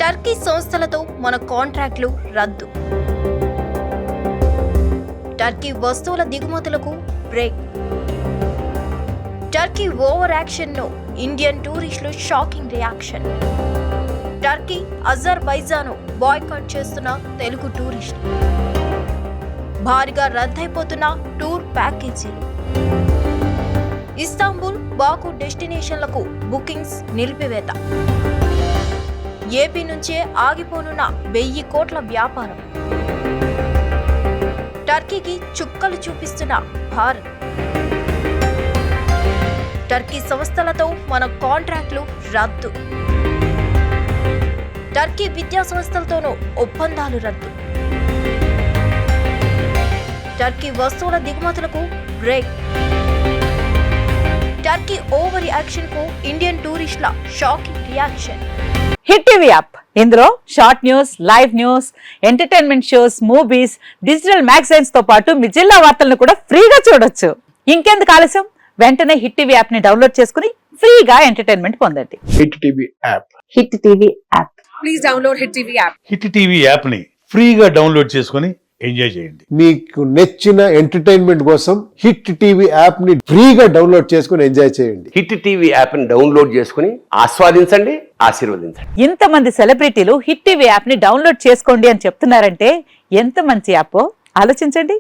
Turkey సంస్థలతో మన కాంట్రాక్టులు రద్దు. టర్కీ వస్తువుల దిగుమతులకు బ్రేక్. టర్కీ ఓవర్ యాక్షన్ను ఇండియన్ టూరిస్టులు shocking reaction. Turkey Azerbaijan boycott చేస్తున్న తెలుగు టూరిస్టులు. భారీగా రద్దయిపోతున్న టూర్ ప్యాకేజీలు. ఇస్తాంబుల్, బాకు డెస్టినేషన్లకు బుకింగ్స్ నిలిపివేత. ఏపీ నుంచే ఆగిపోనున్న 1000 కోట్ల వ్యాపారం. టర్కీకి చుక్కలు చూపిస్తున్న భారత్. టర్కీ సంస్థలతో మన కాంట్రాక్టులు రద్దు. టర్కీ విద్యా సంస్థలతోనూ ఒప్పందాలు రద్దు. టర్కీ వస్తువుల దిగుమతులకు బ్రేక్. టర్కీ ఓవర్ యాక్షన్ కు ఇండియన్ టూరిస్టుల shocking reaction. Hit TV app, ఇందులో short news, live news, entertainment shows, movies, digital magazines తో పాటు మీ జిల్లా వార్తలను కూడా ఫ్రీగా చూడొచ్చు. ఇంకెందుకు ఆలస్యం, వెంటనే హిట్ టీవీ యాప్ ని డౌన్లోడ్ చేసుకుని ఫ్రీగా ఎంటర్టైన్మెంట్ పొందండి. Hit TV app. Hit TV app. Please download hit TV app. Hit TV app ని ఫ్రీగా డౌన్లోడ్ చేసుకుని ఎంజాయ్ చేయండి. మీకు నచ్చిన ఎంటర్టైన్మెంట్ కోసం హిట్ టీవీ యాప్ ని ఫ్రీగా డౌన్లోడ్ చేసుకుని ఎంజాయ్ చేయండి. హిట్ టీవీ యాప్ ని డౌన్లోడ్ చేసుకుని ఆస్వాదించండి, ఆశీర్వదించండి. ఇంతమంది సెలబ్రిటీలు హిట్ టీవీ యాప్ ని డౌన్లోడ్ చేసుకోండి అని చెప్తున్నారంటే ఎంత మంచి యాప్ ఆలోచించండి.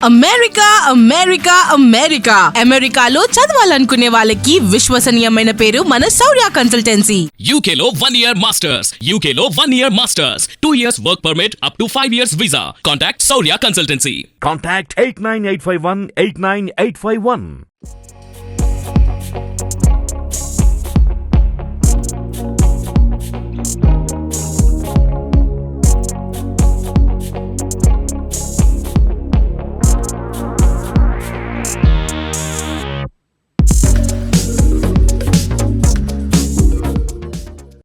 అమెరికా అమెరికా అమెరికా అమెరికాలో చదవాలనుకునే వాళ్ళకి విశ్వసనీయమైన పేరు మన శౌర్య కన్సల్టెన్సీ. UK లో 1 year masters, UK లో 1 year masters, 2 years work permit up to 5 years visa. Contact Saurya Consultancy. Contact 89851 89851.